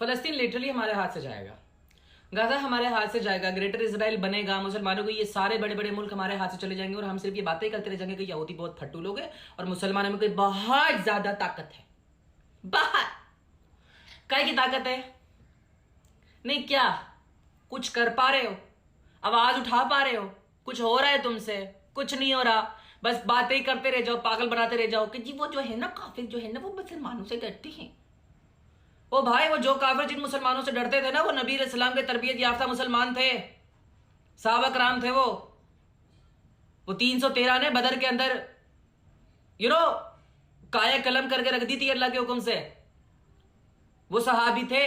फलस्तीन literally हमारे हाथ से जाएगा, गाजा हमारे हाथ से जाएगा, ग्रेटर इजराइल बनेगा, मुसलमानों को ये सारे बड़े बड़े मुल्क हमारे हाथ से चले जाएंगे और हम सिर्फ ये बातें करते रह जाएंगे कि यहूदी बहुत फट्टू लोग हैं और मुसलमानों में कोई बहुत ज्यादा ताकत है। बहुत काय की ताकत है? नहीं, क्या कुछ कर पा रहे हो? आवाज उठा पा रहे हो? कुछ हो रहा है तुमसे? कुछ नहीं हो रहा, बस बातें करते रह जाओ, पागल बनाते रह जाओ कि जी वो जो है ना काफिर जो है ना वो मुसलमानों से डरते हैं। ओ भाई, वो जो काफिर जिन मुसलमानों से डरते थे ना वो नबी अलैहिस्सलाम के तरबियत याफ्ता मुसलमान थे, सहाबा कराम थे। वो 313 ने बदर के अंदर काया कलम करके रख दी थी अल्लाह के हुक्म से। वो सहाबी थे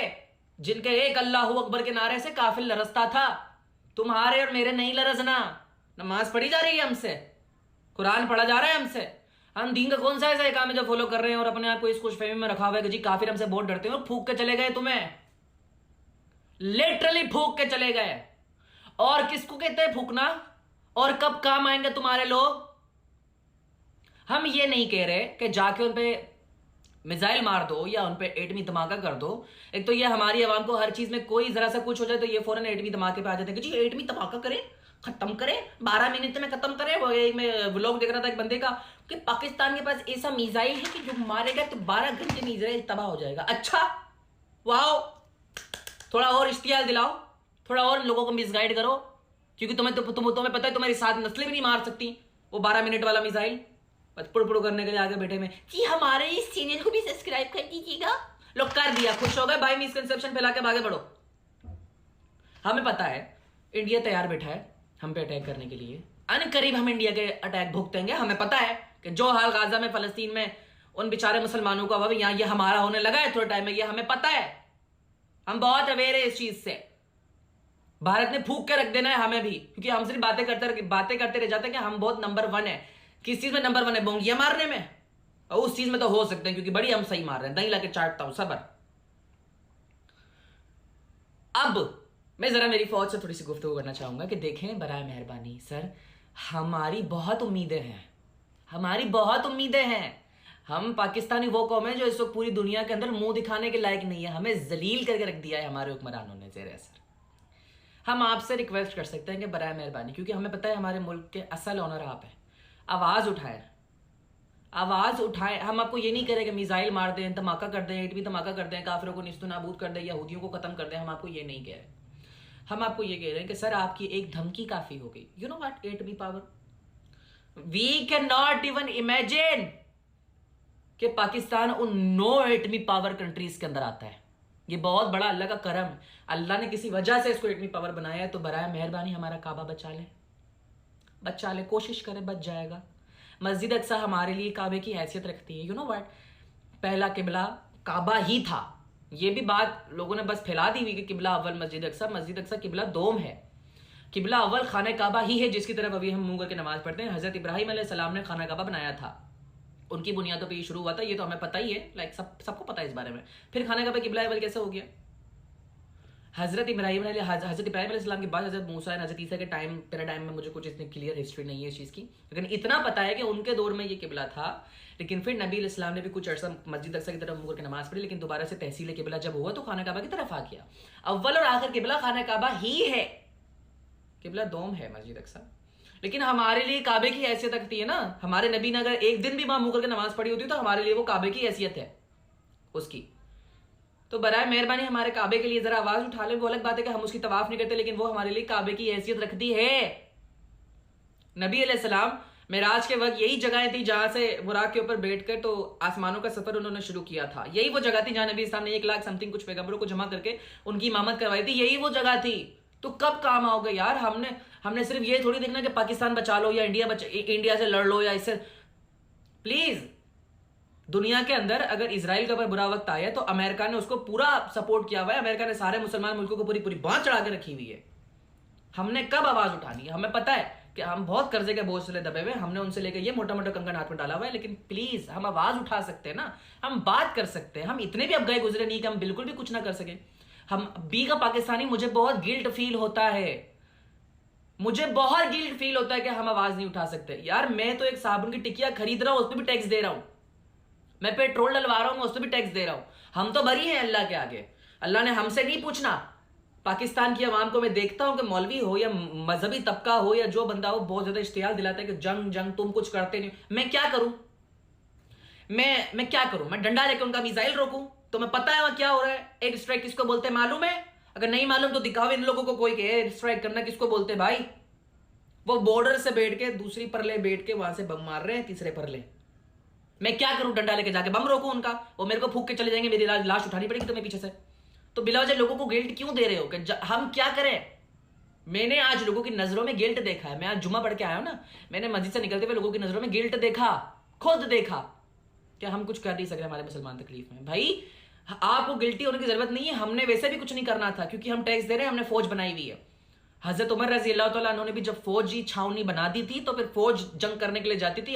जिनके एक अल्लाहू अकबर के नारे से काफिर लरसता था। तुम्हारे और मेरे नहीं लरसना। नमाज पढ़ी जा रही है हमसे, कुरान पढ़ा जा रहा है हमसे। हम दीन का कौन सा ऐसा काम है जो फॉलो कर रहे हैं और अपने आप को इस खुशफहमी में रखा हुआ है कि जी काफिर हमसे बहुत डरते हैं और फूक के चले गए तुम्हें, लिटरली फूक के चले गए। और किसको कहते हैं फूकना? और कब काम आएंगे तुम्हारे लोग? हम ये नहीं कह रहे कि जाके उन पे मिसाइल मार दो या उन पे एटमी धमाका कर दो। एक तो ये हमारी आवाम को हर चीज में कोई जरा सा कुछ हो जाए तो ये फौरन एटमी धमाके पे आ जाते हैं कि जी एटमी धमाका करें, खत्म करें, 12 मिनट में खत्म करें। वो एक मैं व्लॉग देख रहा था एक बंदे का कि पाकिस्तान के पास ऐसा मिसाइल है कि जो मारेगा तो 12 घंटे में इजराइल तबाह हो जाएगा। अच्छा, वाओ, थोड़ा और इश्तियाल दिलाओ, थोड़ा और लोगों को मिसगाइड करो, क्योंकि तुम्हें पता है तुम्हारी साथ नस्लें भी नहीं मार सकती वो 12 मिनट वाला मिसाइल। बस पुड़ करने के लिए आगे बैठे में जी हमारे इस चैनल को भी सब्सक्राइब कर दीजिएगा। लोग कर दिया, खुश हो गए भाई, मिसकंसेप्शन फैला के भागे बढ़ो। हमें पता है इंडिया तैयार बैठा है हम पे अटैक करने के लिए, अनकरीब हम इंडिया के अटैक भुगतेंगे। हमें पता है कि जो हाल गाजा में फलस्तीन में उन बेचारे मुसलमानों का यहाँ ये हमारा होने लगा है थोड़े टाइम में, ये हमें पता है, हम बहुत अवेयर है इस चीज से। भारत ने फूक के रख देना है हमें भी, क्योंकि हम सिर्फ बातें करते रह जाते हैं कि हम बहुत नंबर 1 है। किस चीज में नंबर 1 है? बोंगिया मारने में। और उस चीज में तो हो सकते हैं क्योंकि बड़ी हम सही मार रहे हैं, दही लाके चाटता हूं सबर। अब मैं जरा मेरी फौज से थोड़ी सी गुफ्तगू करना चाहूंगा कि देखें बराए मेहरबानी सर, हमारी बहुत उम्मीदें हैं, हमारी बहुत उम्मीदें हैं। हम पाकिस्तानी वो कौम है जो इस वक्त पूरी दुनिया के अंदर मुंह दिखाने के लायक नहीं है, हमें जलील करके रख दिया है हमारे हुक्मरानों ने। ज़ेर असर हम आपसे रिक्वेस्ट कर सकते हैं कि बराए मेहरबानी, क्योंकि हमें पता है हमारे मुल्क के असल ऑनर आप हैं, आवाज उठाएं, आवाज उठाएं। हम आपको ये नहीं करें कि मिसाइल मार दें, धमाका कर दें, एटमी धमाका कर दें, काफिरों को निस्तु नाबूद कर दें, यहूदियों को खत्म कर दें। हम आपको ये नहीं कह रहे, हम आपको ये कह रहे हैं कि सर आपकी एक धमकी काफी हो गई। यू नो व्हाट एटमी power, we can not even imagine कि पाकिस्तान उन 9 एटमी पावर कंट्रीज के अंदर आता है। ये बहुत बड़ा अल्लाह का करम है, अल्लाह ने किसी वजह से इसको एटमी पावर बनाया है। तो बराए मेहरबानी हमारा काबा बचा ले, बचा ले, कोशिश करे बच जाएगा। मस्जिद अक्सा हमारे लिए काबे की हैसियत रखती है। यू नो व्हाट, पहला किबला काबा ही था। ये भी बात लोगों ने बस फैला दी हुई कि किबला अव्वल मस्जिद अक्सा किबला दोम है। किबला अव्वल खाना काबा ही है जिसकी तरफ अभी हम मुंह करके नमाज पढ़ते हैं। हजरत इब्राहिम अलैहिस्सलाम ने खाना काबा बनाया था, उनकी बुनियादों पे ये शुरू हुआ था, ये तो हमें पता ही है, लाइक सबको पता है इस बारे में। फिर खाना काबा किबला अव्वल कैसे हो गया? हजरत इब्राहिम अलैहिस्सलाम के बाद हजरत मूसा और हजरत ईसा के पैराडाइम में मुझे कुछ इतनी क्लियर हिस्ट्री नहीं है इस चीज़ की, लेकिन इतना पता है कि उनके दौर में ये किबला था। लेकिन फिर नबी अलैहिस्सलाम ने भी कुछ अर्सा मस्जिद अक्सा की तरफ मुंह करके नमाज पढ़ी, लेकिन दोबारा से तहसील किबला जब हुआ तो खाना काबा की तरफ आ गया। अव्वल और आखिर किबला खाना काबा ही है, किबला दोम है मस्जिद अक्सा। लेकिन हमारे लिए काबे की हैसियत रखती है ना। हमारे नबी ने अगर एक दिन भी वहां मुंह करके नमाज पढ़ी होती तो हमारे लिए वो काबे की हैसियत है उसकी। तो बराए मेहरबानी हमारे काबे के लिए जरा आवाज उठा ले। वो अलग बात है कि हम उसकी तवाफ नहीं करते, लेकिन वो हमारे लिए काबे की हैसियत रखती है। नबी अलैहिस्सलाम मेराज के वक्त यही जगहें थी जहां से बुराक के ऊपर बैठकर तो आसमानों का सफर उन्होंने शुरू किया था। यही वो जगह थी जहां नबी इस्लाम ने 1 लाख समथिंग कुछ पैगंबरों को जमा करके उनकी इमामत करवाई थी। यही वो जगह थी। तो कब काम आओगे यार? हमने सिर्फ ये थोड़ी देखना कि पाकिस्तान बचा लो या इंडिया से लड़ लो या इससे। प्लीज, दुनिया के अंदर अगर इजराइल के ऊपर बुरा वक्त आया तो अमेरिका ने उसको पूरा सपोर्ट किया हुआ है। अमेरिका ने सारे मुसलमान मुल्कों को पूरी बांध चढ़ा के रखी हुई है। हमने कब आवाज उठानी है? हमें पता है कि हम बहुत कर्जे के बोझ से दबे हुए, हमने उनसे लेकर ये मोटा मोटा कंगन हाथ में डाला हुआ है, लेकिन प्लीज हम आवाज उठा सकते हैं ना, हम बात कर सकते हैं। हम इतने भी अब गए गुजरे नहीं कि हम बिल्कुल भी कुछ ना कर सके। हम बी का पाकिस्तानी, मुझे बहुत गिल्ट फील होता है, मुझे बहुत गिल्ट फील होता है कि हम आवाज नहीं उठा सकते। यार मैं तो एक साबुन की टिकिया खरीद रहा हूं, उस पर भी टैक्स दे रहा हूं, मैं पेट्रोल डलवा रहा हूं, मैं उस पर भी टैक्स दे रहा हूं। हम तो बरी हैं अल्लाह के आगे। अल्लाह ने हमसे नहीं पूछना। पाकिस्तान की आवाम को मैं देखता हूं कि मौलवी हो या मजहबी तबका हो या जो बंदा हो, बहुत ज्यादा इश्तियाल दिलाता है कि जंग जंग, तुम कुछ करते नहीं। मैं क्या करूं? मैं क्या करूं? मैं डंडा लेकर उनका मिसाइल रोकूं? तुम्हें पता है वहां क्या हो रहा है? एयर स्ट्राइक किसको बोलते हैं मालूम है? अगर नहीं मालूम तो दिखाओ इन लोगों को कोई, एयर स्ट्राइक करना किसको बोलते हैं भाई? वो बॉर्डर से बैठ के दूसरी परले बैठ के वहां से बम मार रहे हैं, तीसरे परले। मैं क्या करूं? डंडा लेके जाके बम रोकूं उनका? वो मेरे को फूक के चले जाएंगे, मेरी लाश उठानी पड़ेगी तुम्हें पीछे से। तो बिला वजह लोगों को गिल्ट क्यों दे रहे हो कि हम क्या करें? मैंने आज लोगों की नजरों में गिल्ट देखा है। मैं आज जुमा पढ़ के आया हूं ना, मैंने मस्जिद से निकलते हुए लोगों की नजरों में गिल्ट देखा, खुद देखा कि हम कुछ कर नहीं सक रहे हमारे मुसलमान तकलीफ में। भाई आपको गिल्टी होने की जरूरत नहीं है, हमने वैसे भी कुछ नहीं करना था क्योंकि हम टैक्स दे रहे हैं, हमने फौज बनाई हुई है। हजरत उमर रजी अल्लाह तआला अन्हु ने भी जब फौजी छावनी बना दी थी तो फिर फौज जंग करने के लिए जाती थी।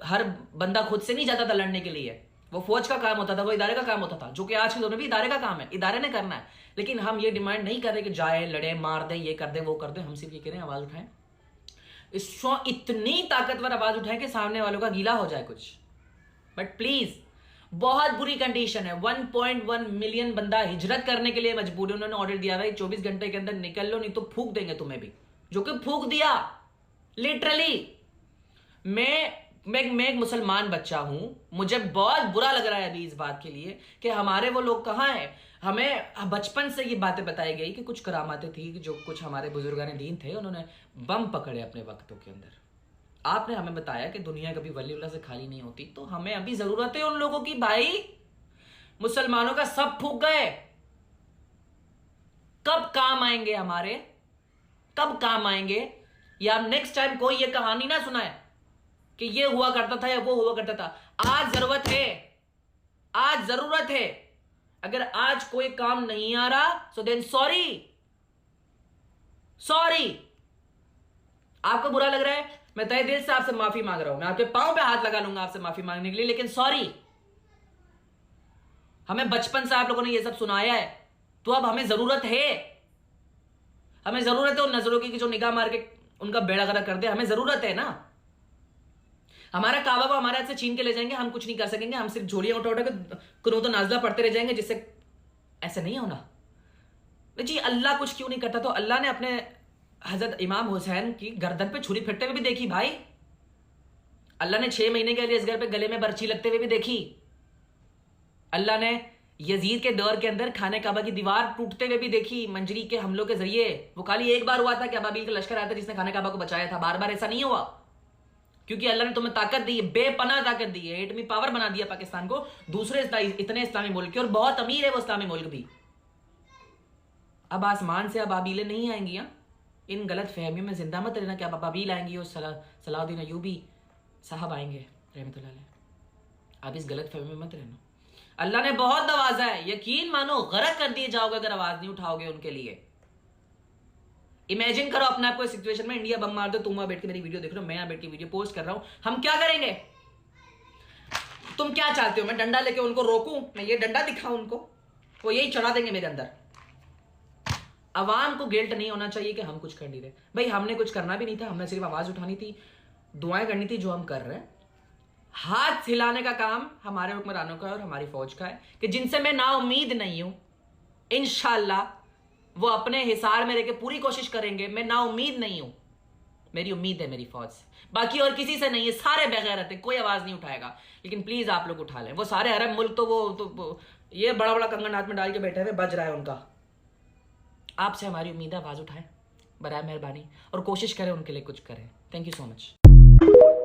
हर बंदा खुद से नहीं जाता था लड़ने के लिए, वो फौज का काम होता था, वो इदारे का काम होता था, जो कि आज के दौर में भी इदारे का काम है, इदारे ने करना है। लेकिन हम ये डिमांड नहीं कर रहे कि जाए लड़े मार दे, ये कर दे वो कर दे। हम सिर्फ ये कह रहे हैं आवाज उठाएं, इतनी ताकतवर आवाज उठाएं कि सामने वालों का गीला हो जाए कुछ। बट प्लीज, बहुत बुरी कंडीशन है। 1.1 मिलियन बंदा हिजरत करने के लिए मजबूर है। उन्होंने ऑर्डर दिया भाई 24 घंटे के अंदर निकल लो, नहीं तो फूक देंगे तुम्हें भी, जो कि फूक दिया लिटरली। मैं एक मुसलमान बच्चा हूं, मुझे बहुत बुरा लग रहा है अभी इस बात के लिए कि हमारे वो लोग कहां हैं। हमें बचपन से ये बातें बताई गई कि कुछ करामातें थी, जो कुछ हमारे बुजुर्गान दीन थे उन्होंने बम पकड़े अपने वक्तों के अंदर। आपने हमें बताया कि दुनिया कभी वलीउल्लाह से खाली नहीं होती, तो हमें अभी जरूरत है उन लोगों की। भाई मुसलमानों का सब फूक गए, कब काम आएंगे हमारे? कब काम आएंगे? या नेक्स्ट टाइम कोई ये कहानी ना सुनाए कि ये हुआ करता था या वो हुआ करता था। आज जरूरत है, आज जरूरत है। अगर आज कोई काम नहीं आ रहा सो देन सॉरी। आपको बुरा लग रहा है, मैं तहे दिल से आपसे माफी मांग रहा हूं। मैं आपके पांव पे हाथ लगा लूंगा आपसे माफी मांगने के लिए, लेकिन सॉरी। हमें बचपन से आप लोगों ने ये सब सुनाया है, तो अब हमें जरूरत है। हमें जरूरत है उन नजरों की जो निगाह मार के उनका बेड़ा गर्क कर दे। हमें जरूरत है ना। हमारा काबा को हमारे हाथ से छीन के ले जाएंगे, हम कुछ नहीं कर सकेंगे। हम सिर्फ झोलियां उठा उठा के कुनूत तो नाज़िला पढ़ते रह जाएंगे, जिससे ऐसा नहीं होना जी। अल्लाह कुछ क्यों नहीं करता? तो अल्लाह ने अपने हजरत इमाम हुसैन की गर्दन पे छुरी फिरते हुए भी देखी भाई। अल्लाह ने 6 महीने के लिए असगर पे गले में बर्छी लगते हुए भी देखी। अल्लाह ने यजीद के दौर के अंदर खाने काबा की दीवार टूटते हुए भी देखी मंजरी के हमलों के जरिए। वो खाली एक बार हुआ था कि अबाबील का लश्कर आया था जिसने खाने काबा को बचाया था, बार बार ऐसा नहीं हुआ। क्योंकि अल्लाह ने तुम्हें ताकत दी है, बेपनाह ताकत दी है, एटमी पावर बना दिया पाकिस्तान को। दूसरे इतने इस्लामी मुल्क के, और बहुत अमीर है वो इस्लामी मुल्क भी। अब आसमान से अबाबीलें नहीं आएंगी। इन गलत फहमियों में जिंदा मत रहना कि अब अबाबील आएंगी और सलाउद्दीन अयूबी साहब आएंगे रहमतुल्लाह अलैह। अब इस गलत फहमी में मत रहना। अल्लाह ने बहुत नवाजा है, यकीन मानो गरक कर दिए जाओगे अगर आवाज नहीं उठाओगे उनके लिए। इमेजिन करो अपने आपको इस सिचुएशन में, इंडिया बम मार दो, तुम वहां बैठ के मेरी वीडियो देख रहे हो, मैं यहां बैठ के वीडियो पोस्ट कर रहा हूं, हम क्या करेंगे? तुम क्या चाहते हो? मैं डंडा लेके उनको रोकूं? मैं ये डंडा दिखाऊं उनको? वो यही चढ़ा देंगे मेरे अंदर। अवाम को गिल्ट नहीं होना चाहिए कि हम कुछ कर नहीं रहे। भाई हमने कुछ करना भी नहीं था, हमने सिर्फ आवाज उठानी थी, दुआएं करनी थी, जो हम कर रहे हैं। हाथ हिलाने का काम हमारे हुक्मरानों का और हमारी फौज का है कि जिनसे मैं ना उम्मीद नहीं हूं, इंशाल्लाह वो अपने हिसार में रहकर पूरी कोशिश करेंगे। मैं ना उम्मीद नहीं हूं, मेरी उम्मीद है मेरी फौज से, बाकी और किसी से नहीं है। सारे बेगैरत है, कोई आवाज नहीं उठाएगा। लेकिन प्लीज आप लोग उठा लें। वो सारे अरब मुल्क तो वो ये बड़ा बड़ा कंगन हाथ में डाल के बैठे हुए बज रहा है उनका। आपसे हमारी उम्मीद है, आवाज उठाएं बराए मेहरबानी और कोशिश करें उनके लिए कुछ करें। Thank you so much.